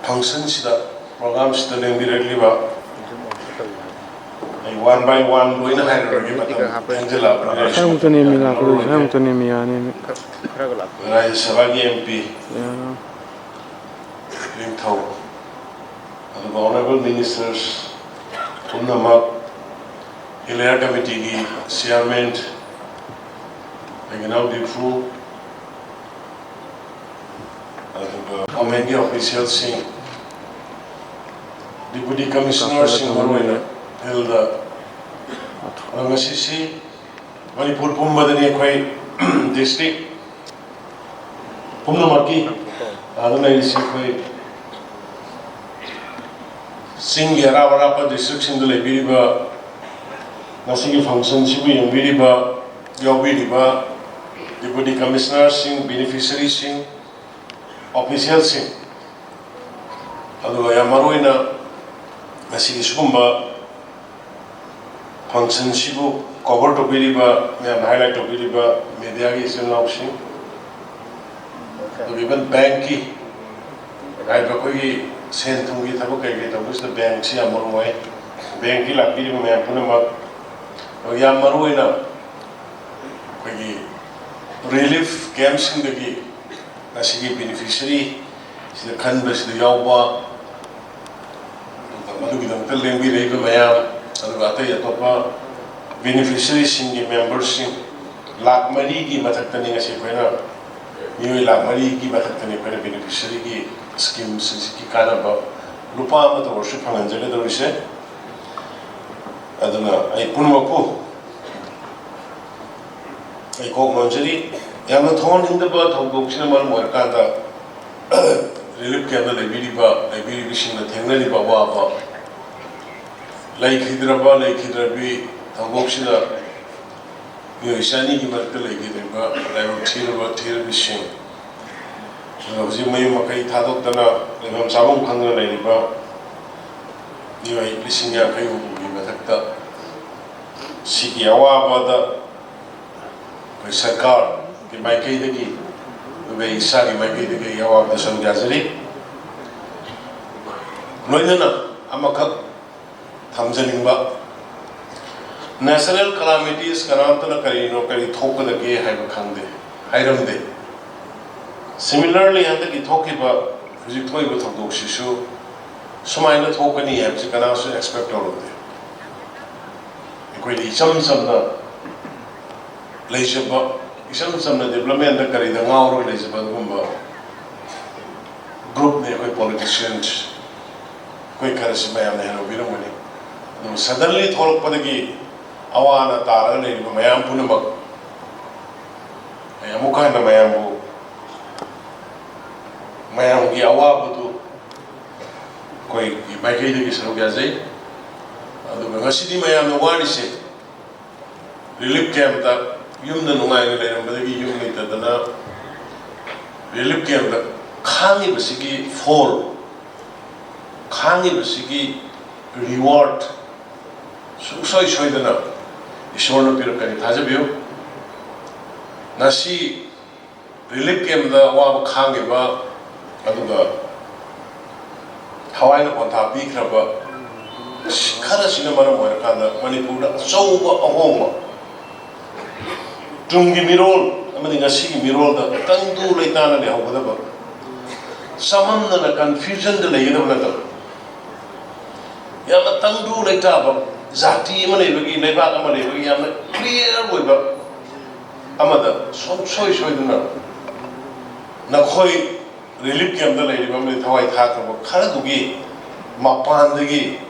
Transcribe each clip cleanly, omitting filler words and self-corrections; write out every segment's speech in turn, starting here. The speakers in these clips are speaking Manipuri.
function program one by one loina hairage Angela Rajya Sabha MP and the honorable ministers Hilariya committee chairman through committee officials deputy commissioners held the Manipur Pumbadani district Pumnamaki Sing Yaravarapa districts in the Liberiba Nasiki function Shibi and Vidiba Yobidiba deputy commissioners beneficiaries officials Aduaya Maruina Nasiki Skumba function Shibu cover to Vidiba and highlight to Vidiba media is an option. Even Banki Raibakoi sent to me the bank Siamaway Banki Lapidi Mapunama Yamaruina relief camps in the Nasiki beneficiary is the canvas, the Yawa, the Lembi Reva Mayam, and the Vataya Topa beneficiaries in the members in Lakmari Matakani as a winner. New Lakmari Matakani beneficiary schemes Kanaba Lupama to worship and Angela said. I don't know, I Pumapu. I call Manjari. Yamathon in the birth of Boksinamal Morkanda relief camp the Liberiba, Liberi wishing the Tengali Baba like Hyderabad, like Hydrabi, Boksina, Yoshani, Himarka, like Hyderabad, Tiraba, Tirabishing. Zimay Makai Tadotana, Lemam Sabum Kanga Ladiba, you are listening at Kayu, Matakta, Sikiawa Bada, Sakar. My Kayaki, the way Sagi, my Kayaki, Yawa, the Sun Gazari. Noina, Amaka, Tamzalimba. National calamities, Karantana Karino, Kari Toka the gay Hibakande, Hiram de. Similarly, at the Gitokiba, Fujitoi with Shishu, Sumaina Tokani, you can also expect all of them. Equally, some the leisure. Some development that carry the Mauro Elizabeth group name politicians, quick as Mayam and Virumani. Suddenly, Tolk Padagi, Awana Tara, Mayam Punabak, Mayamukana Mayambu, Mayam Yawabutu, Quay, Makadi is Rogaze, the Masidi Mayam, the one is it. Relief camp that. Yumna Nungai Lembergi Yumita Dana Relief Camp the Kangi Basiki fall Kangi Basiki reward so Shoidana Ishorno Pirokani Tazabu Nasi Relief Camp the Wab Kangiba Aduga Hawaii Ponta Bikraba Karasina Marakanda Manipur so a home. Tungi Mirol, I mean, a sea mirror that Tandu Laitana, whatever. Summon the confusion the lay of letter. Yama Tandu Laitaba, Zati Malay, Leva Malay, Yama, clear with Amada, so shoiduna. Nakoi relief camp the lady with Hawaii Hakaba, Karadugi, Mapandagi.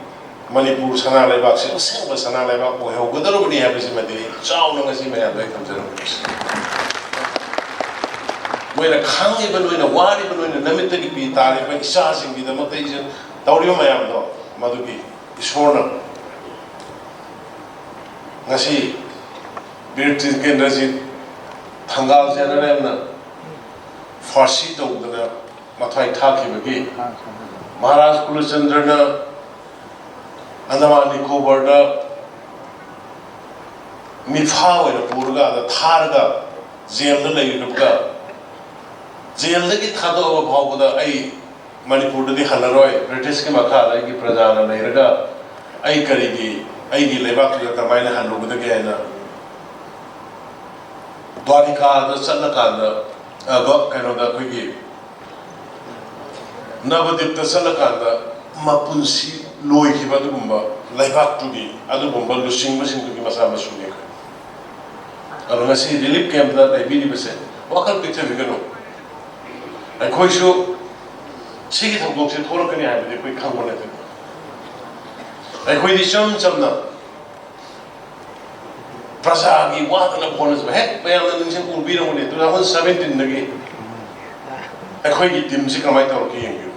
Manipur Sana Levak, Silver Sana Levak, who would already have his meditation, so long as he may have become journalists. When a Kang even when a war, even when a limited Pitari, when Sasing with the motation, Taurio Mayamdo, Madubi, is Horner. Nasi, Birtis Gendrazi, Tangal General, Farsito, the Matai Taki Bagi, Maharaj Kulasandrana. Andaman Nicobar Imphal in a Purga, the Targa, Zem the Lady of God. Zem the Tado of Hoboda, Manipur di halaroi British ke makha ai ki praja na leiraga ai karigi ai gi lebak tu ka maina halu buda ge na dwarika da sanna ka da go kaino da koi gi navadip da sanna ka da mapunsi loi ki ba du gumba lebak tu gi adu gumba lusing masing tu gi masa masu ne adu ngasi relief camp da dai bi ni bese wakal picture vigano ai koi shu 시기 당국에 토론권이 아닌데 거의 강원에 되고. 거의 좀 점나. 프라사기 와드나 보내서 해. 왜냐면 인생 우비랑 우리 또 한번 17 너기. 거의 dimsi 그만이 또 이렇게 얘기해요.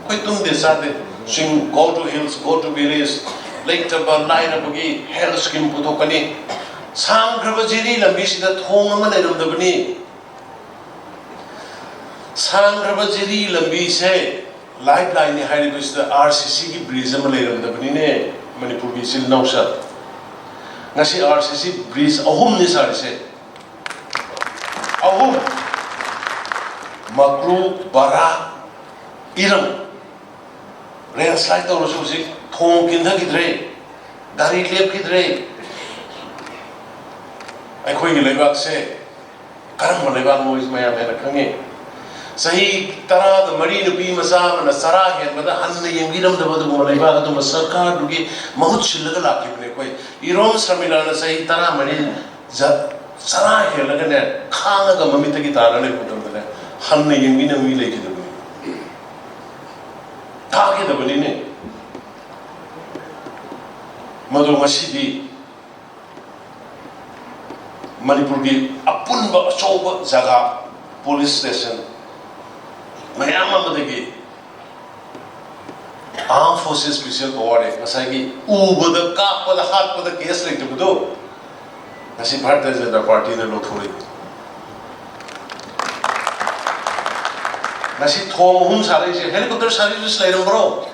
거의 좀 대사데 싱 go to hills, go to villages, lake to light up 거기 health scheme 부족하니 상그러지리 람비시다 통하면 이런다더니 상그러지리 람비세 lifeline 하이리브스다 RCC 기 브리즈 만 레이런다더니네 Manipur 기 실나우사 ngasi RCC bridge ahum ni sarise ahum makru bara iram landslide to rosu si thong kinda gidre gari lep gidre ai khoi gi lebak se karam lebak mo is maya mena khange sahi tara da mari nupi masa mana sara hen bada hanne yengidam da badu mo lebak adu sarkar dugi mahut chillaga lakhi bne koi irom samila na sahi tara mari sara hen laga ne khanga ga mamita gi tara ne putam da hanne yengidam mi leki da ta ge da bani ne madu masidi Manipur gi apun ba choba jaga police station mayam amadagi armed forces special force ngasai ubada kapada hatpada case like budo ngasi Bharatiya Janata Party na lothori ngasi thom hum sare je helicopter sare je slairam bro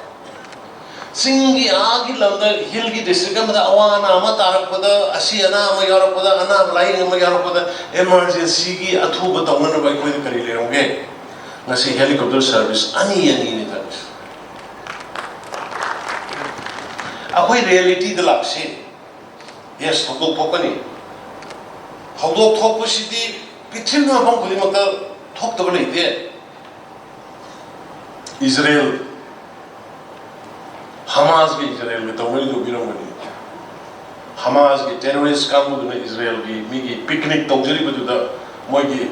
singi agi lamda hilgi district amada awana ama tarakpada asi ana ama yarakpada ana lai ama yarakpada emergency gi athuba tawna ba koi kari leronge ngasi helicopter service ani ni ta akoi reality the lakse yes thok thokani hawdok thok sidi pithil ma bang khuli maka thok to leite Israel Hamas ke Israel में तवरी तो बिरंग बनी Hamas के terrorist काम में तो Israel की मिगी picnic तो जरी बजू दा मोई की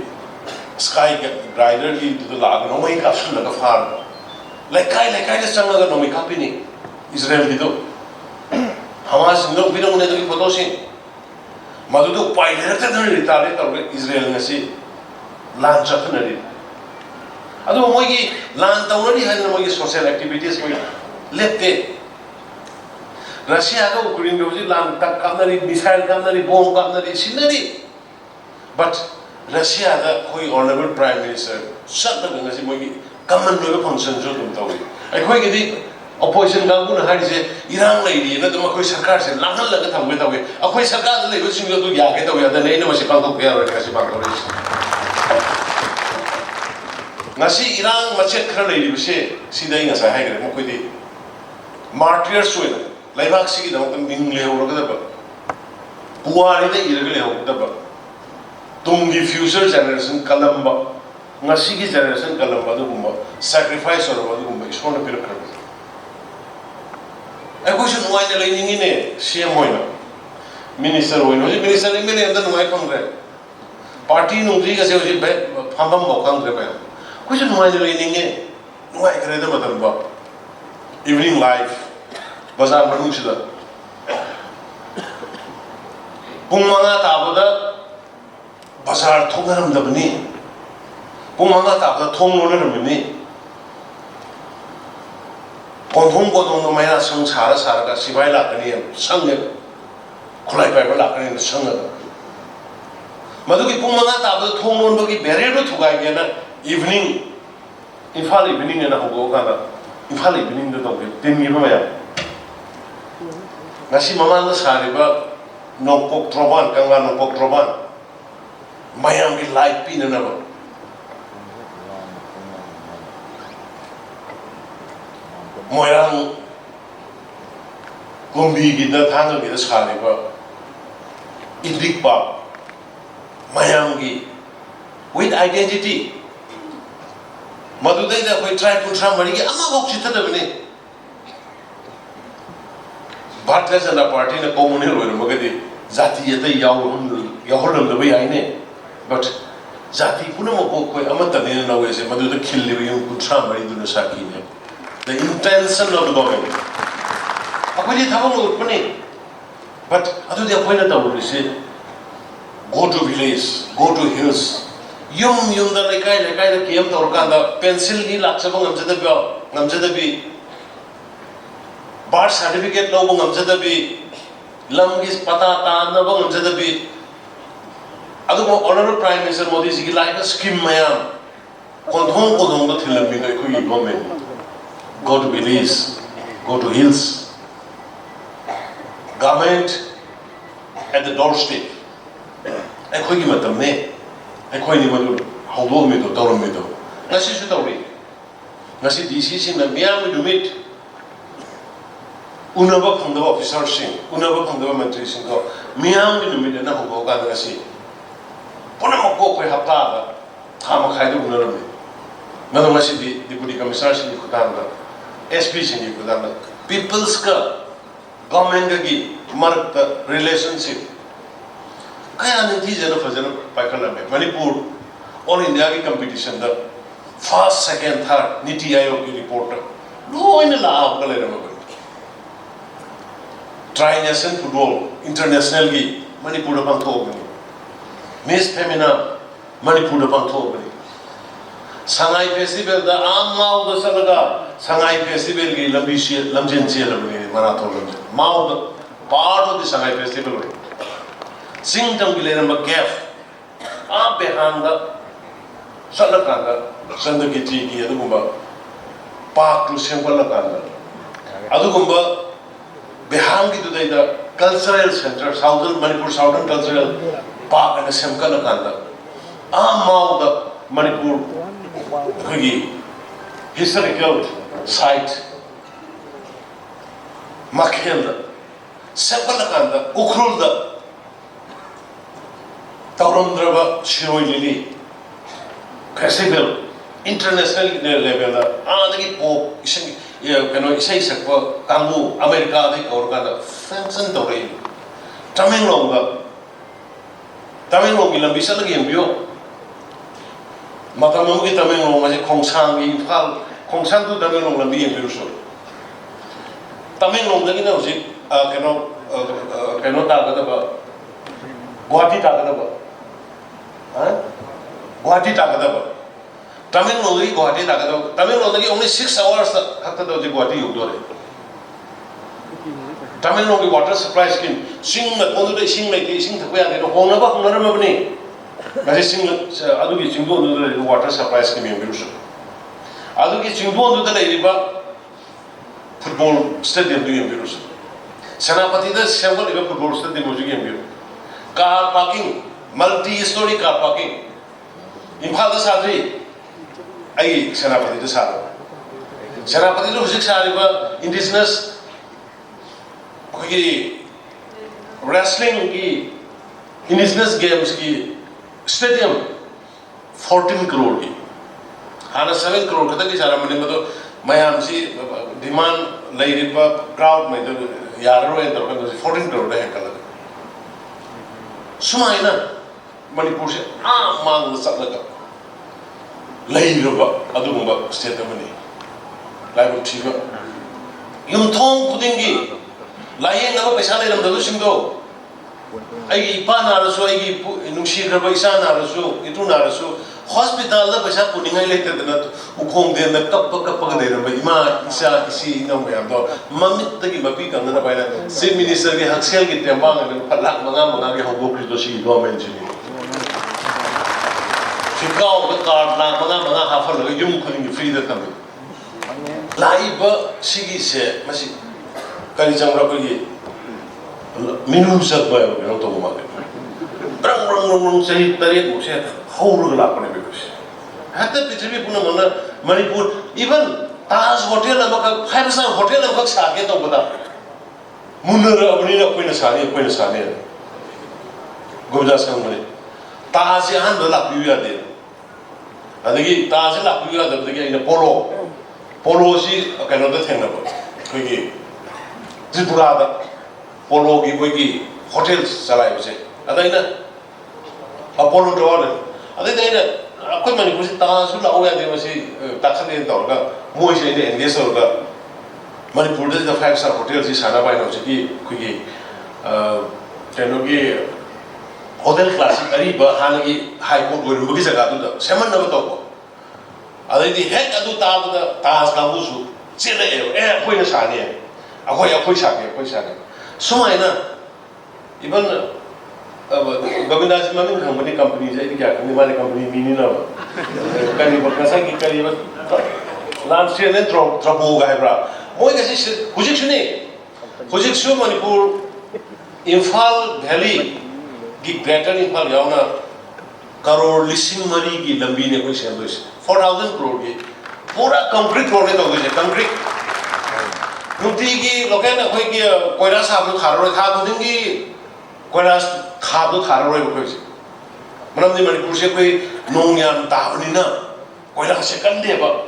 sky के rider की तो लाग नौ मई काफी लगा फार लेकाई ले चंगा का नौ मई काफी नहीं Israel की तो Hamas लोग बिरंग ने तो की फोटो से मधु तो पाइलर तक नहीं रिटाले तो Israel में से लांच तक नहीं अदो मोई की लांच तो नहीं है ना मोई की social activities में लेते रशिया का उक्रेन को जी लांग तक कामनारी मिसाइल कामनारी बॉम्ब कामनारी सिनरी बट रशिया का कोई ऑनरेबल प्राइम मिनिस्टर सब लोग ऐसे मोगी कमन लोग फंक्शन जो तुम तो हुई ऐ कोई किसी ऑपोजिशन का कुन हारी से ईरान ले रही है ना तुम कोई सरकार से लांगल लगा था हुए कोई सरकार ले कुछ नहीं तो याके तो याद नहीं ना मशीन पांच क्या और कैसे पांच और नसी ईरान मचेत खर ले रही बसे सीधा ही नसा है करे मुझे दी martyrs with like actually the English or whatever. Puari the irregular whatever. Tungi future generation Kalamba, Nasiki generation Kalamba, the Gumba, sacrifice or what Gumba is one of the I question why the lady in it, Shiamoina. Minister Wino, Minister Emily, and then my Congress. Party no Gigas, Pambam Congress. Question why the lady in it? Why I read about evening life bazaar manung sida pung manga tabada bazaar thongaram dabni pung manga tabada thong nonaramni konthong no maina sang sara ka sibai lakani sangne khulai pai lakani sanga madugi pung manga tabada thong non bagi barrier thugai gena evening Imphal evening na hogo kana Imphal evening the dog, then you know. Nasi Mamma Sariba, no cock troban, Kanga no cock troban. Miami light pin and never. Moirang Kumbi Gita Tanga Gita Saliba Idik Pop Mayangi with identity. Madudai that we try to somebody, I'm not going to tell them. But there's a party in a communal with Mogadi, Zati at the Yaholam the way I name. But Zati Punamo, Amatan in a way, Madu kill you could somebody do the Saki. The intention of the government. How did you have a money? But I do the appointed of the say, go to village, go to hills. Yum the Lekai came to Orkanda, pencil ni Laksabang Namjadabi. Birth certificate no bang amjadabi, Lamgis patata no bang amjadabi. Adu Honorable Prime Minister Modi ji like a scheme mayam. Konthong kodong the thilam bingai kui government. Go to villages, go to hills. Government at the doorstep. I kui matam ne. I kui ni madu haudo me to tauram me to. Nasi su tauri. Nasi DC sin na miyam me dumit. Unaba Pangdava officers sing, Unaba Pangdava Mantri sing, Miang in the middle of Gandasi. Ponamako Hapata, Tamakaidu Unarami. Madamasi, Deputy Commissars in Kutanda, SPs in Kutanda. People's government mark the relationship. I am in Tijan of Pakaname, Manipur, all India competition, the first, second, third, Niti Ayogi reporter. No in the law of Galerama. Tri-nation football, international gi Manipur pang thogani. Miss Femina, Manipur pang thogani. Sangai festival da mau da salaga. Sangai festival gi lamjin lamni marathon lamjin. Mau da part of the Sangai festival. Singtam gi leramba gaf. Behanga salakanda sandagi ji gi adugumba park to sempalakanda. Adugumba Behangi to the cultural center, Southern Manipur, Southern Cultural Park and the Semkalakanda. Mau the Manipur historical site. Makhenda, Semkalakanda, Ukrulda, Taurandrava, Shiroi Lili, Festival, international level, the Pope, Isai Sakwa, Kangu, America, the Organa, Fanson Dore, Tamilonga, Tamilonga, Bisal Gambio, Matamuki Tamilonga, Kongsang, Imphal, Kongsang to Tamilonga, be in Piruso. Tamilonga, cannot talk about Guati Takadaba. Guati Takadaba. Tamilongi Guati Takadaba. Tamilongi only 6 hours after the Guati Udore. Tamilongi water supply scheme. Sing the Pondu, sing like this, sing the way I get a home of Naramabni. That is sing Aduki Chingo, the water supply scheme in Bruce. Aduki Chingo to the Ladiba football stadium in Bruce. Sanapati, the several football stadium was in car parking, multi-story car parking. Imphal the Sadri, I Sanapati the Sadri. Sanapati the Husik Sariba, indigenous wrestling, indigenous games, stadium 14 crore. Hana 7 crore, Kataki Saramani, Mayamsi, demand, lady, crowd, Yaro, and 14 crore. Sumaina, Manipur, Mang the Satlaga. Layrova, Adumba, state of money. Live of Chiva. Yumtong Pudingi, lying over Pesana and the Lusingo. I Panarasu, I Nushira Baisana, Itunarasu, hospital, the Pesa putting I later than Ukong, then the Kapaka, Ima, Isa, Isi, no way, Mamit, the Gimapik, and the same minister, the Haxel, get them bang and Palak Mangamanga, who go to the government. Chicago, the card, Mangamanga, half a young couldn't free the coming. Live, Sigi said, Masi Karijang Rabbi. Minum set by a automobile. Brang, say, Tariq, said, how will happen because. Had the Pitri Punamana, Manipur, even Taj Hotel amaka 5-star hotel amaka sake to bada munara abni na koina sane gobda sang mane Taj han do la piya de adagi Taj la piya da dagi ina polo si kano da thengna ba koi Tripura da polo gi koi gi hotel salai base adaina Apollo door adaina akoi Manipur si Taj la oya de masi takhan to ga moi se ne engage ga Manipur da 5-star hotel si sana bai no si koi kano gi hotel classic ari ba hanagi high court go rugi jaga du da seman na to ko adai di head adu ta da Taj ka bu su chele koi na sane akoi sane sumaina even Govindas Maming company companies, I think, Nimani company, Minina, Kanibakasaki, Kaliba, Lance and Trabu Gabra. Moigas, Hujik Manipur, Imphal Valley, Gig Greater Imphal Yauna, Karo, Lissin Marigi, Lambini, 4,000 crore, Pura concrete road, concrete. Nutigi, Lokana, Koiras have no Karo, Hagungi. Koiras khado tharo roi ko si manam ni Manipur se koi nongyam ta ni na koila se kan de ba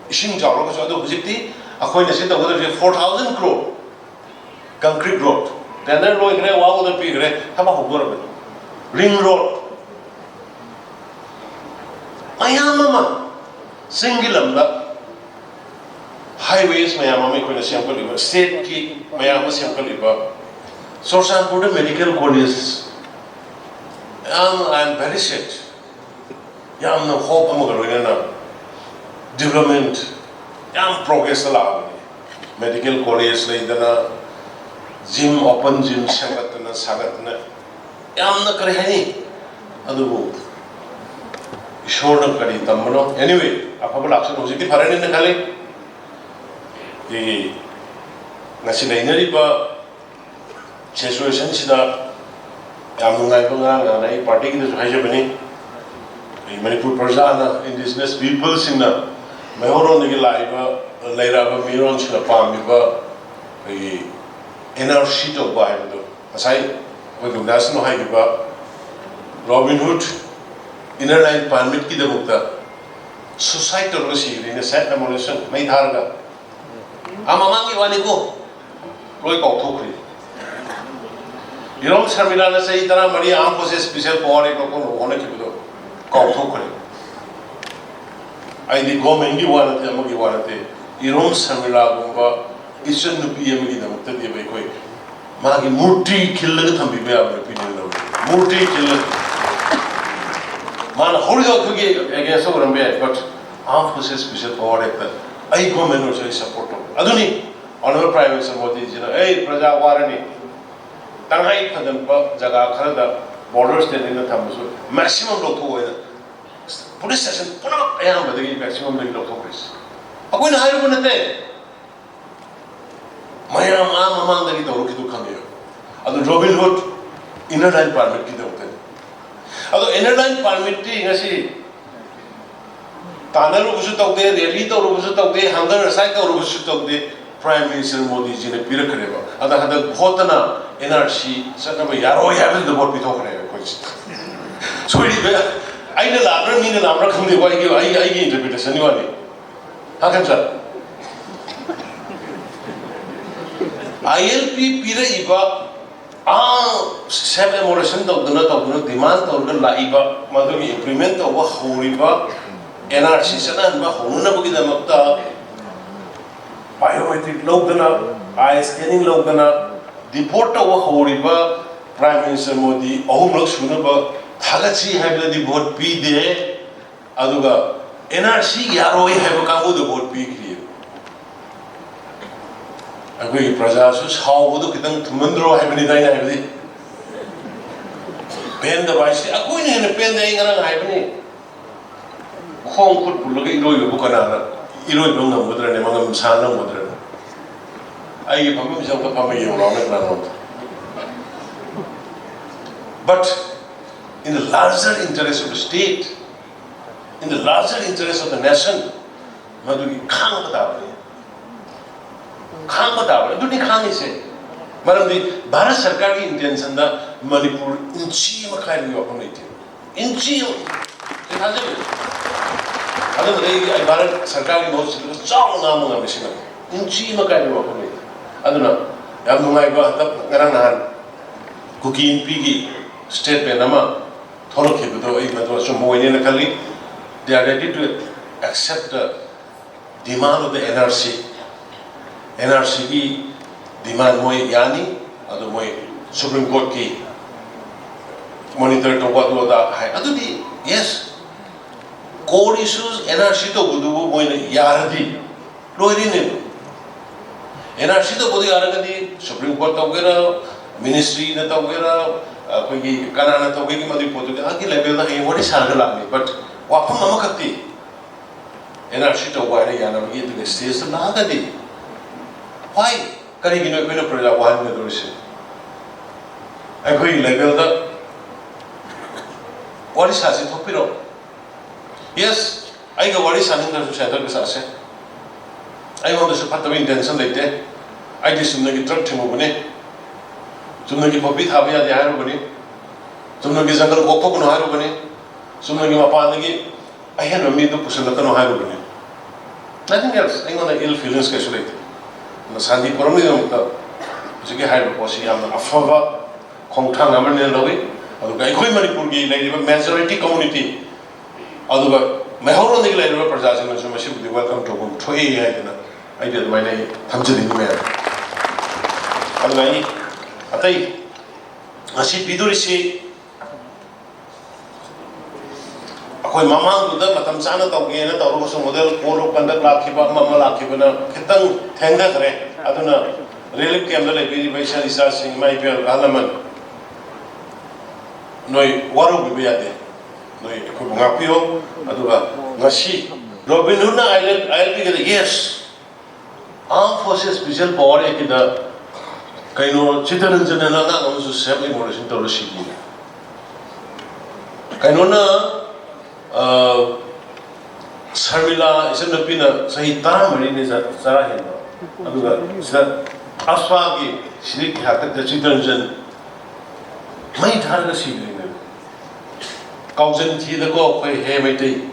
ising jawro ko so do hujikti akoi na se to go 4,000 crore concrete road tender loi gre wa go pi gre thama hogor ring road mayama singilam da highways mayama me ko na sample iba state ki mayama sample iba Source put a medical college. I'm very sad. Yam no hope amagarina development. Yam progress ala. Medical college like dana gym open gym sagatna. Yam na karehani. Adu ishor na kari tamano. Anyway, apabul action hojiti farani na kali. Ye nasi nainari ba. Situation sida yamungai banga na party ki haje bani Manipur Prajana indigenous people sina mehoro ni laiba leira ba miron sina pambi ba NRC to ba hai do asai ko gumdas no hai ba Robin Hood inner line permit ki de mukta suicide to si ni set demolition mai dharga amamangi wani ko loi ko thukri Irom Sarmila na say tara mari armed forces special power ko hone ki bido ko thokre ai di government gi wana te amagi wana te Irom Sarmila gumba isan nupi amagi da mutta de bai koi magi murti khillag thambi be abne pinin lo murti khillag man horido khogi against oram be but armed forces special power ekta ai government no say support aduni honorable prime minister Modi ji na ei praja warani Tanghai Kadampa, Jaga Kanda, borders then in the Tamasu, maximum local police station, put up but the maximum local police. I'm going to hire one a day. My among the Gitaruki to come here. And the Robin Hood inner line permit Gitaruki. Although inner line permit, I see Tana Rubushut of the Rita Rubushut of the Hunger, Cycle Rubushut of the Prime Minister Modi ji ne pira kareba ada hada hotana NRC sanama yaro yavel the board bito kareba ko so aina labra ni na labra khamde ko ai interpretation ni wali hakan sa ILP pira iba sab emulation to demand to la iba madu implement to wa horiba NRC sana ba honuna bugi da makta biometric logdana, eye scanning logdana, deport over Horiba, Prime Minister Modi, Ohumlok Shunaba, Tagachi have the vote P there, Aduga, NRC Yaro have a kamu the vote P clear. Agree, Prajasus, how would you get to Mundro have any dynamic? Pen the vice, a queen and a pen the England happening. Home could look into your book. Ilo ibang ng mudra ni mga msana mudra. Ay pamimsang ka pamayong ramet na not. But in the larger interest of the state, in the larger interest of the nation, Maduri Kang Badabani. Kang Badabani, do the Kang is it? Madam, the Bharat Sarkari Indians and the Manipur in Chi Makai community. In Chi, it has it. I don't know, Bharat Sarkari most of the song among a mission. In Chi Makai community. I don't know. Yamumai Garanan, Cookie in Piggy, State Benama, Tolokibuto, even more in a colleague, they are ready to accept the demand of the NRC. NRC demand Moy Yani, other Moy Supreme Court key, monitor to what was that high. Adudi, yes. Core issues, NRC to Budu Moy Yaradi, Loirin. NRC to Budu Yaradi, Supreme Court Togera, Ministry in the Togera, Kanana Togi Madipotu, Aki level, what is Hargalami, but Wapamakati. NRC to Wari Yana to the states of Nagadi. Why? Karigino Pina Prada one Medurisha. I go in level the what is Hasi Topiro? Yes, I go what is Hanin to settle this asset. I want to support the intention like that. I just drug to move. Sumnagi Popit Havia the Harubani, Sumnagi Zangal Opoko no Harubani, Sumnagi Mapanagi, I had a meet to Pusanakano Harubani. Nothing else, I want the ill feelings calculated. The Sandy Coronium, Ziki Hydroposi, a Fava, Kongtang Aman Lowy, or the Gaikoi Manipuri, lady of a majority community. Although my whole only lady of Prajazim and Sumashi would be welcome to home. I did my name, Tamjin in the mail. Atai, Asi Pidurisi, Akoi Mamma, the Matamsana Togena, the Rosso Model, Polo, and the Lakiba, Mamma Lakibana, Kitan, Tendere, Aduna, Relic Camel, Vision is asking my dear Alaman. No, what will be at it? No, Kupapio, Aduba, Nashi, Robin Luna Island, I'll be the yes. Armed Forces Special Power in the Kaino Chitaranjan and Nana also semi Morrison to Rashidi. Kainona Sarmila is in the Pina, Sahitam Marine is at Sarahina. Aswagi, Shrik Hakat, the Chitaranjan might have a ceiling. Kausan Tea the go, pay Hamity.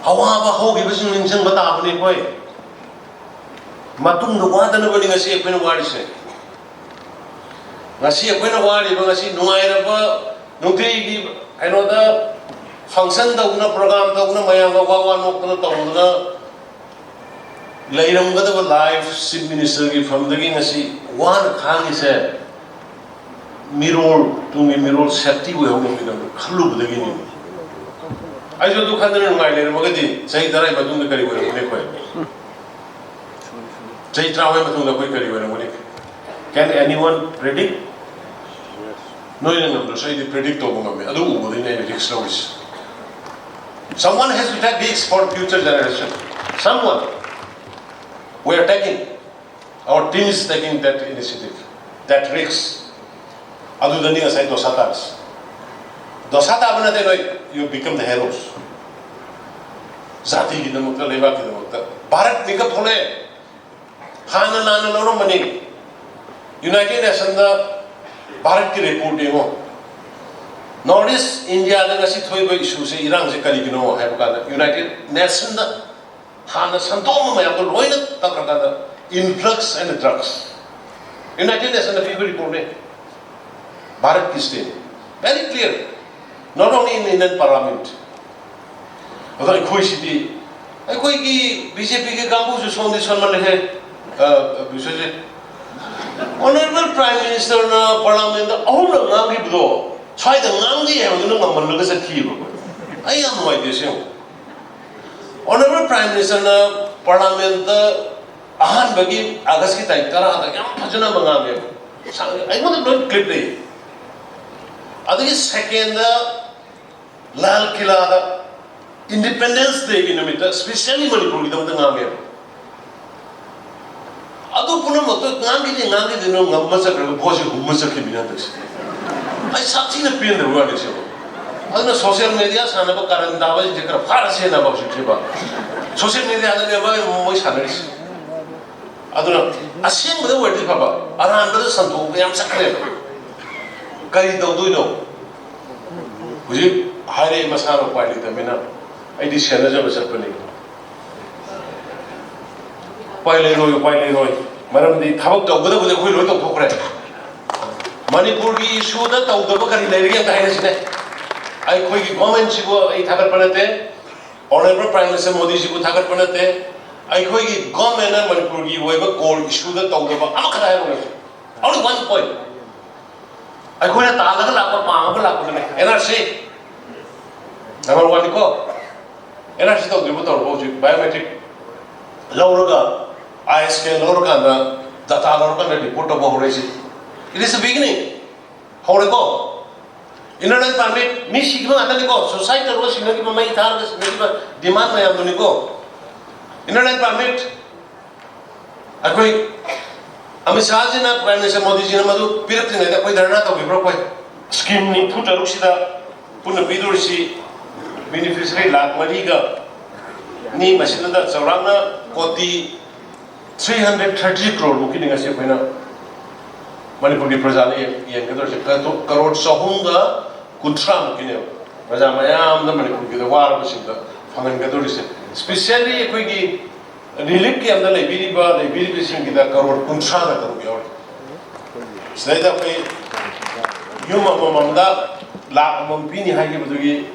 However, how give us an instant but Abney way. Matung the water nobody has a pen word say. Nasi a pen word, you know, see no I know the function the Una program, the Una Mayanga, one of the later on the live Sid Minister from the Guinness. One Kang said, Mirror to me, mirror safety will have been club the beginning. I don't do Kandan my name, Magadi, say that I'm doing the Caribbean. Say travel to the Caribbean. Can anyone predict? No, you know, say the predict over me. I do within any stories. Someone has to take risks for future generation. Someone. We are taking. Our team is taking that initiative, that risk. Other than the aside Dosatas. Dosata, you become the heroes. Zati in the Mukta, Leva in the Mukta. Barat Nikapole, Hana Nana Loromani, United Nations, the Barat report. Northeast India, the Nasitoi issues, Iran, Zikarino, have United Nations, Hana Santoma, the Royal Takaka, influx and drugs. United Nations, the people report. Bharat ki state. Very clear. Not only in Indian Parliament. Although koi city, koi ki BJP ke kampu jo sondi sanmal hai, Honorable Prime Minister na Parliament da all the ngangi bdo, chai the ngangi hai, uno ngammal loga sa ki bro. I am no idea. Honorable Prime Minister na Parliament da ahan bagi August ki tarik tara ada yam phajana mangangi. I want to clip day. That's second, Lal Killa, Independence Day in the middle, especially Manipur, the Ngangde. Ado Punamoto, Ngangde, no Massacre, Bosi, who massacre Binatas. I something appear in the world. On the social media, Sanaba Karandava, Parasian about Chiba. 소셜 미디어는 뭐 사늘이지. 아들은 아시안보다 월드 봐봐. 아라한테도 선도 그냥 sak래. 가리 도도이노. 그지? 하이레 마사로 빨리 되면은 아이디 셔너져 버렸거니. 빨리 로이. 말하면 타박 떠보다 거의 로이 또 그래. Manipuri isu-da tawdaba kari lerigi ang tayo na sila. Ay ko'y government sigo ay tagat panate, Honorable Prime Minister Modi sigo tagat panate, ay ko'y government na Manipuri waiba coal issue-da tawdaba ama katayo na. Only one point. Ay ko'y natalaga lakot, maamaga lakot na. NRC. Number one ko. NRC tawdaba tawdaba si biometric. Lauraga, ISK lauraga na data lauraga na report of operation. It is a beginning. How to go? Internet permit, me sigma atani ko. Society was in the may targets, demand my abduni go. Internet permit. Akoi, Amisazina, Prime Minister Modi Jinamadu, Piratin, that way they're not of a scheme ni put a Rushida, put a Bidursi, beneficiary like Mariga, Ni Masina, Sarana, Koti, 330 crore looking as you know. Manipuri Prajali yang karot sahunga kutram kini Raja mayam na Manipur kita war bersihkan fangan kadori se especially koi ki relief ke andar lebih bersih kita karot kutra na karu biar selain itu koi yuma mamda lak mampini hai ke betul ki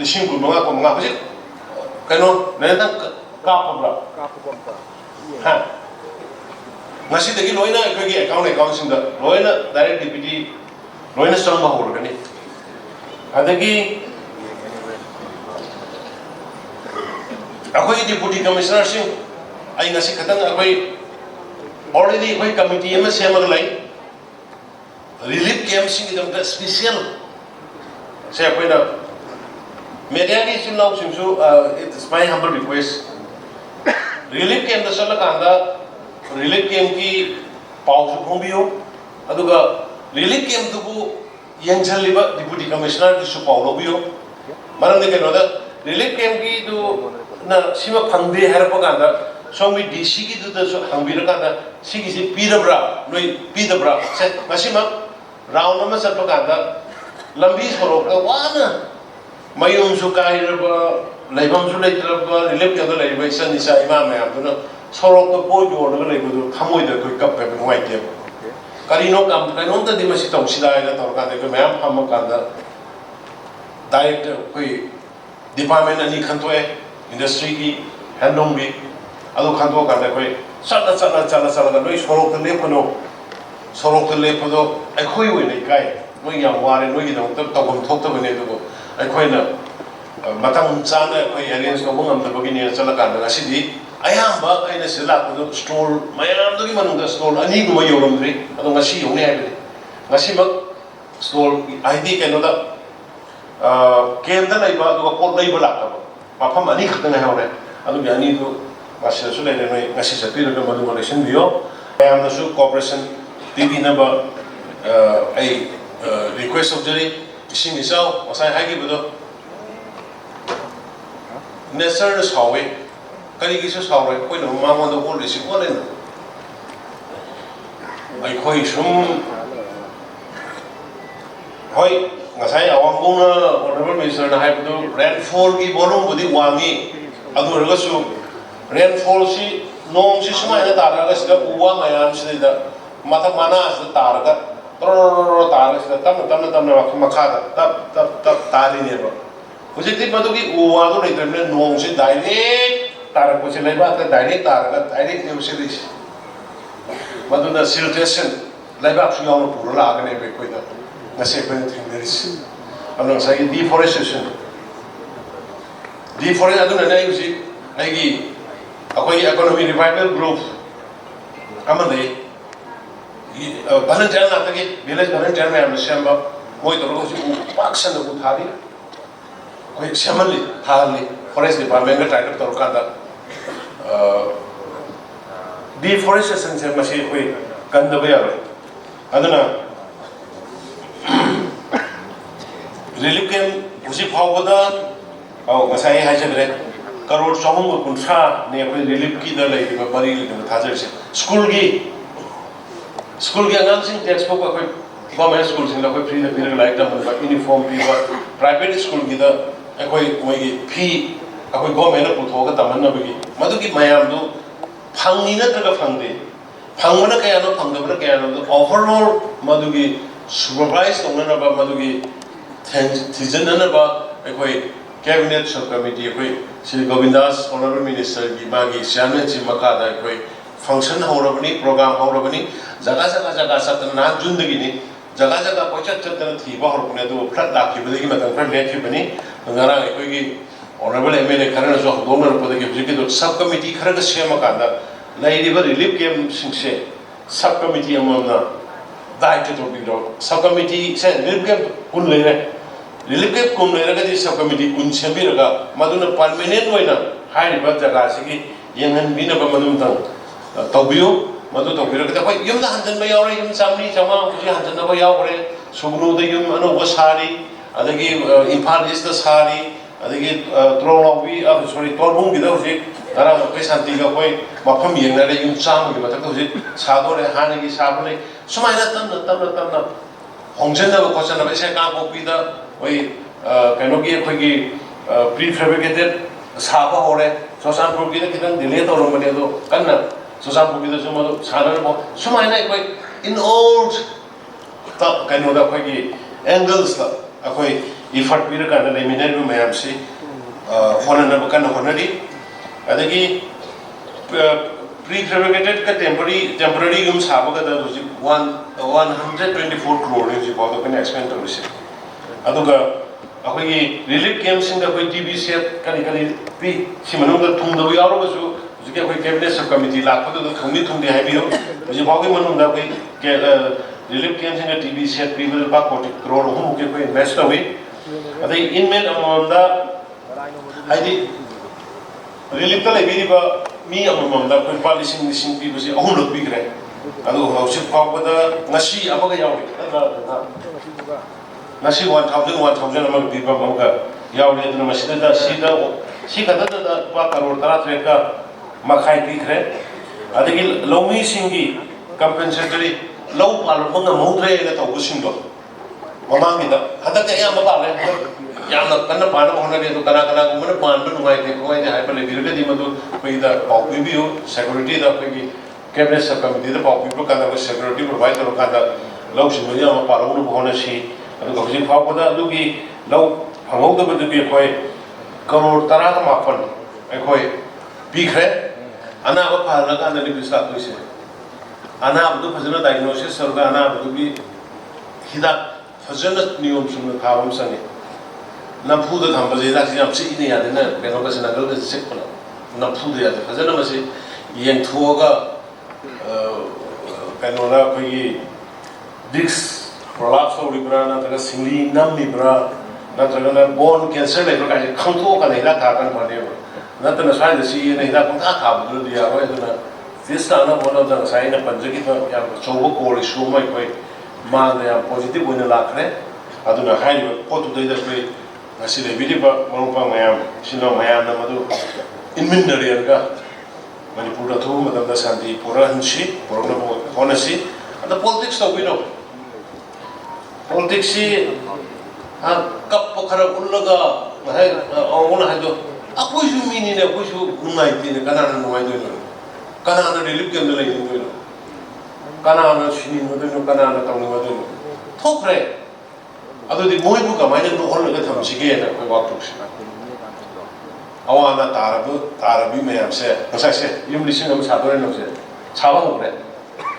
lising ku mengaku bersih kano nanti kapabra ha Nasi dagi loina kaki account sinda loina direct deputy loina strong bahur kani adagi akoi deputy commissioner sing ai nasi khatang akoi already akoi committee ama semag lai relief camp sing idam ka special se akoi na media ki sinau singsu it's my humble request relief camp da sala kanda Relief camp ki pause phongbiyo aduga relief camp tubu yangchal liba deputy commissioner ki su pau lobiyo maram de keno da relief camp ki du na sima phangde har paganda songi dc ki du da so hangbira kanda sigi si pirabra noi pidabra se masima round nama sat paganda lambi sorok ka wana mayum su kairaba laibam su leitraba relief camp da laiba isa nisa imam me amuna 서로 보여줘 오는 거 타모이다 그 값에 뭐이게 가리노 감 가리노도 디마시 동시다에다 돌아가는데 그 매am 한번 간다 다이렉트 그 디파트먼트 아니 칸토에 인더스트리 핸동비 아도 칸토 간다 그 살다 너희 서로들 레포도 아이코이 왜네 가이 너희 양와래 너희도 또 톡톡네 두고 아이코이는 마땅 짜네 그 에리언스 거 뭔가 거기니 잘라간다 가시디 ayamba aina sila ko store mayam do gi manung da store ani ko mayorom dri ado ngasi yong ne ai ngasi mag store id keno da kem da lai ba do ko lai ba la ka ba pham ani khata na hore ado gi ani do ngasi su le ne ngasi sa pi do madu relation bio ayam da su cooperation tv number ai request of jari sing isao wasai hai gi bodo nesar sawe kali kisah sahur, koi nama mama tu boleh sih boleh na. Ay koi sum, koi ngasai awam bunga honorable minister na hai tu rainfall ki bolong budi wangi, adu orang su rainfall si nong si semua ini taraga sudah uang ayam sudah mata mana sudah taraga, taraga sudah tam waktu makada, tap tari ni apa. Jadi matu ki uang tu itu ni nong si direct tarak ko sila iba at direct tarak at direct yung series madu na siltation laiba siya ang puro laga na iba ko ito na 7 fingers ano sa deforestation ado na na yung si ay ako yung economy revival group ama na volunteer na taki village volunteer may amna siyamba mo ito ro si paksan na kuthari ko yung siyamali thali forest department ka try to kada deforestation se masih koi ganda bayar aduna relief camp usi phawda au ngasai hai jagre crore chahum kunsa ne koi relief ki da lai ba bari le na thajar se school ki angang sing textbook koi government school sing la koi free da pir like da ba uniform pi ba private school ki da koi moi ki fee koi government na putho ka taman na bi madu ki mayam du phangi na tra ka phangde phangna kaya no phangda kaya no overall madu ki supervise tong na ba madu ki thijan na ba koi cabinet subcommittee koi Sri Govindas honorable minister ki magi chairmanship makha da koi function horabani program horabani jaga satan na jundagi ni jaga koi chat na thi ba horabani do flat la ki bagi matang flat le ki bani ngara koi ki honorable MLA karana jo donor pad ki bigi do subcommittee khara ga sema ka da lai river relief game sing se subcommittee amona daite to bi do subcommittee se relief game kun le re relief game kun le ra ga subcommittee kun sembi ra maduna permanent hoina hai ba jaga sigi yengan bina ba manum tang tawbiyo madu tawbira ka koi yum da hanjan ba yaure yum samni chama kuji hanjan ba yaure sugnu da yum anu ba sari adagi Imphal is the sari adagi trolongbi sorry torbung gi da hoje ara ko santi ga koi mafam yengna re yum cham gi batak hoje sado re hani gi sabne sumaina tan hongjen da ko chana ba se ka ko pi da oi kaino gi khoi gi prefabricated saba hore sosan progi da kitang delay to ro mane do kanna sosan progi da sumo sara mo sumaina koi in old ta kaino da khoi gi angles la akoi effort pi ra ka da leminate ru mayam si hona na ba kanna hona di adagi prefabricated ka temporary yum saba ka da ji 124 crore ji ba da kan expend to si aduga akoi relief camp sing da koi TV set kani pi simanung da thung da yauro ba su ji ke koi cabinet subcommittee la ko da thung di hai bi ho ji ba koi manung da koi relief camp sing da TV set pi ba crore hu ke koi invest away adai inmen amount da haidi relief ta lebi ba mi amount da koi policing pi ba si ahun lot bi gre adu hausi phau ba da ngasi amaga yauri nasi 1000 amag di ba mangga yaure na masida da si kada da ba crore tara treka makhai di khre adagi lomi singi compensatory low pal manga mudre na to busindo mamang da hada ka ya maba le ya na kana pa na hona de to kana ko mana pan do ngai de ko ai hai pale virga di madu koi da pau bi security da koi cabinet subcommittee da pau bi kana ko security provide ro kada low sin ya ma pa ro no hona si aduga hujik phawda adugi lau phangau da du bi khoi crore tara ka mapon ai khoi bi khre ana ba pha la ka na ni bisa khoi se ana bu phajana diagnosis sarga ana bu bi hida phajana niyom sum na khawam sani na phu da tham ba je da si am si ni ya de na be no ka sana gal ka sek pala na phu de ya de phajana ma se yeng thuoga kanona khoi disk prolapse of libra na taga singli nam libra na taga na bone cancer le ka je khangtho ka nei la ka kan phane na ta na sai da si nei da kon ka kha bu dia ro na this ta na bono da sai na panjagi to ya chobo ko ri shu mai koi ma da ya positive bona la khre adu na hai ko tu dai da koi ngasi le bidi ba mo pa mayam sino mayam na madu inventory ga Manipur da thu madam da santi pura hansi pura na honasi and the politics of we know politics si kap khara ullaga hai ona hai do akoi ju mini ne akoi ju nungai ti ne kana na nungai do no kana na relief game lai ni do no kana na sini no do no kana na tang no do no thokre adu di moi bu ka mai ne no hol ga tham si ge na koi wak tuk si awana tarabi me am se sa se yum lising am sa do ne no se chawa ho re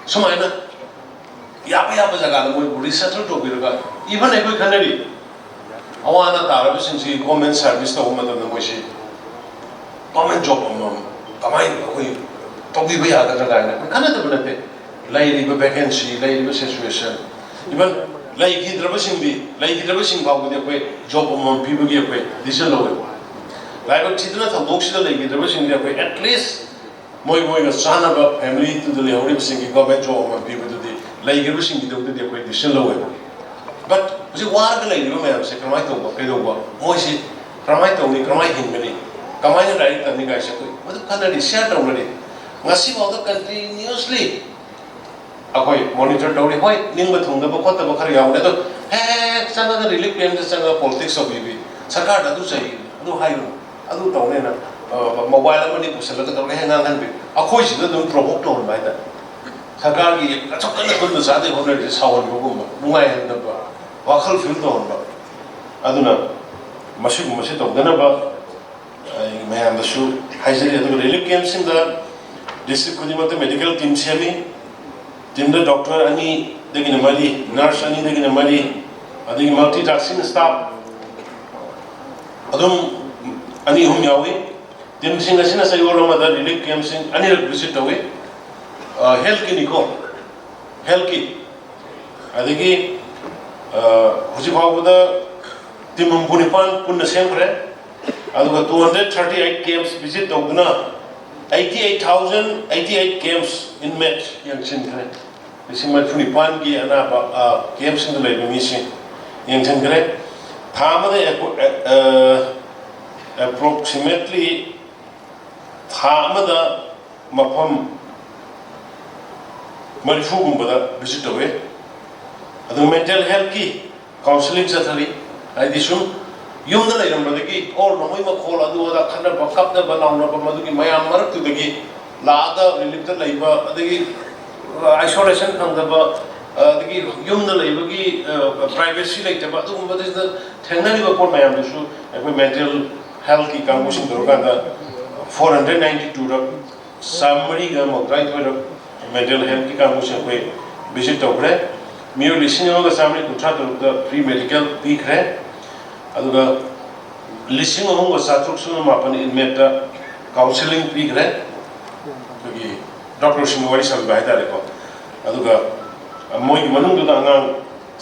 sumai na ya ba jaga na moi research to bi ga even ekoi khanari awana tarabi sing si government service to ma na moi si government job am kamai koi to bi ba ya ga ga na kana da bnate lai ri ba vacancy lai ri ba situation even lai ki draba sing ba bu de koi job am bi bu ge koi decision lo lai ba chidna tha dok si da lai ki draba sing de koi at least moi ga sana ba family to the hori sing ki government job am bi bu de lai ki sing de de koi decision lo but ji war ga lai ri ba me se kramai to ba kai do ba moi si kramai to ni kramai hin me ni kamaina rai tani ga se koi madu kana ri share taw nari ngasi ba da continuously akoi monitor taw ri hoi ningba thungda ba khota ba khar yaw ne to he changa ga relief claim se changa politics of bi sarkar da du sai adu hayu adu taw ne na mobile amani pusala ka taw ne ngang han bi akoi si da dum provoke taw mai da sarkar gi achakna kun da sa de honor ji sawon bo gum nungai han da ba wakhal feel taw ba aduna masih taw dana ba मैं आमदशु हाइजरी अदुग रिलीफ कैंप सिंदा डिस्ट्रिक्ट खुदिमत मेडिकल टीम सेमी टीम द डॉक्टर अनि दगिन मरी नर्स अनि दगिन मरी अदुग मल्टीटास्किंग स्टाफ अदुम अनि हुम यावे टीम सिंग असिना सयोलो मद रिलीफ कैंप सिंग अनि विजिट तवे हेल्थ क्लिनिको हेल्थ की अदगी हुजि फावदा टीम पुनिपान पुन्न Semre aduga 238 camps visit tawduna 88 camps in match yang chin kare simat phuni pan ki ana ba camps in the mi sin yang chin kare thamade approximately thamada mafam marifu gumbada visit tawe adu mental health ki counseling sathari ai disum yum da lairam badagi or nomai ma khol adu da khana bakap da banauna ba madugi mayam marak tu dagi la da relief da laiba adagi isolation khang da ba adagi yum da laibagi privacy like da ba adu ba da thenani ba por mayam su ekoi mental health ki kamusin dorga da 492 ra summary ga mokrai thoi mental health ki kamusin koi visit tawre miyo listening ga summary kutra da free medical peak re aduga listing among satruk sunu mapan inmate da counseling peak re togi doctor singwari sal bai da ko aduga moi manung da angang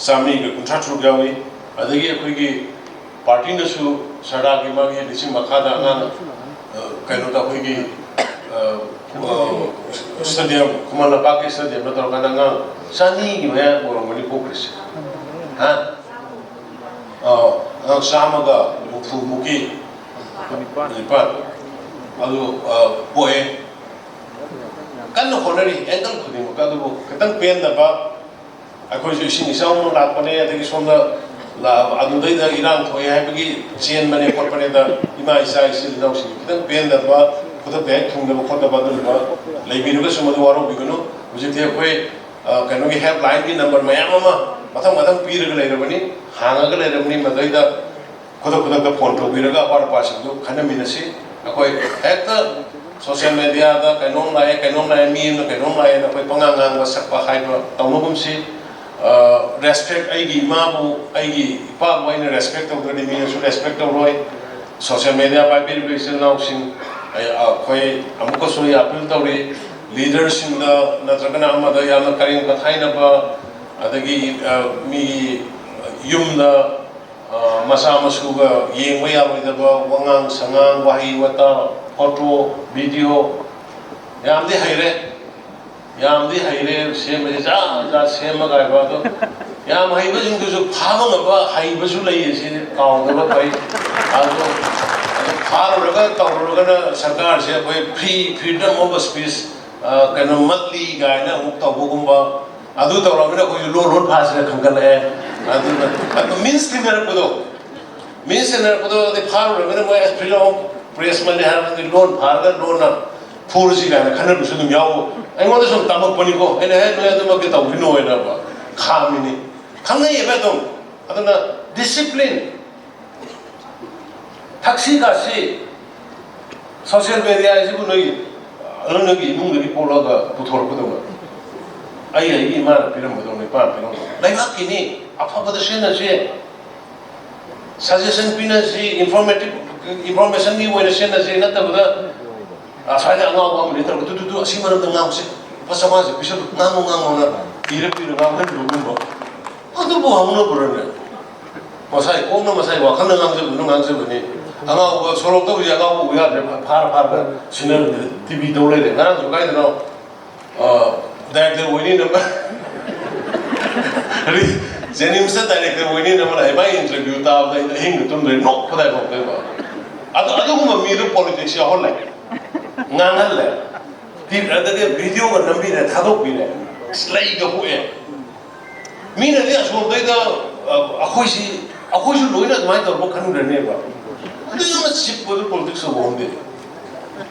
samni ga contractor gawi adagi akoi gi party na su sada gi ma gi listing makha da angang kaino da koi gi stadium kumala pa ke stadium na tor kana angang sani gi ma borong mani focus ha ang samaga muki lipat alu boe kan no honari engkal khudi muka du katang pen da ba akoi ju sing isang no lak pane adagi somda la adu dai da irang thoi hai bagi chen mane por pane da ima isa isi dau sing katang pen da ba khoda bank thung da khoda ba du ba leibi nu ga sumadu waro bigunu mujhe the koi kano gi helpline ki number mayam ama mathang pir ga leirabani hanga ga leirabani madai da khoda da phone to pir ga par pasing do khana minasi akoi hekta social media da kanom lai mi no kanom lai na koi pangangang wasak pa hai do tawnogum si respect ai gi ma bu ai gi pa wai na respect to the mi so respect to roi social media by pir sing now sing ai koi amuko so ya appeal to ri leaders in the natragana amada yamna karing pathaina ba adagi mi yumna masa masuga yengba yaroi da ba wangang sangang wahi wata photo video yamdi haire sem ja sem ga ba to yam haiba jing du su phama ba haiba su lai se kaw da ba kai ado pharo ga tawro ga na sarkar se koi freedom of speech kano matli ga na muk taw gumba adu tawra ko lo phas ra khangkal hai adu means thinner ko de pharo ga mo freedom press man har ni loan phar ga loan na phurji ga na khanar su dum yaw ai mo da som tamak pani ko ene he no ya dum ke taw hino ena ba khamini khangai eba dum aduna discipline taxi ga si social media ji bu noi alunagi nungri polaga puthor kodoma ai ima piram bodone pa piram laiba kini apa pada sena se suggestion pina si information ni wena sena se na tabda asaya ngau ngam ni tar tu asimaram da ngam se pasama se bisa ngam na ira ngam han lugum ba adu bo hamno burane masai komna masai wa khana ngam se ngam se bani angau sorok to ya ngau ya par sinar tv dole de na so kai no director wini number jenim se director wini number ai bai interview ta da hing tum le no pada ko ba ꯑꯗꯨꯒꯨꯝꯕ ꯃꯤꯗꯨ ꯄꯣꯂꯤꯇꯤꯛꯁ ꯌꯥꯎꯍꯜꯂꯦ ꯉꯥꯡꯍꯜꯂꯦ ꯑꯗꯒꯤ ꯚꯤꯗꯤꯑꯣꯒ ꯅꯝꯕꯤꯔꯦ ꯊꯥꯗꯣꯛꯄꯤꯔꯦ ꯂꯩꯒ ꯍꯨꯛꯑꯦ ꯃꯤꯅꯗꯤ ꯑꯁꯣꯝꯗꯩꯗ ꯑꯩꯈꯣꯏꯁꯨ ꯂꯣꯏꯅ ꯑꯗꯨꯃꯥꯏꯅ ꯇꯧꯔꯛꯄ ꯈꯟꯈ꯭ꯔꯅꯦꯕ ꯑꯗꯨ ꯌꯥꯝꯅ ꯆꯤꯞ ꯑꯣꯏꯕ ꯄꯣꯂꯤꯇꯤꯛꯁ ꯇꯧꯕ ꯉꯝꯗꯦ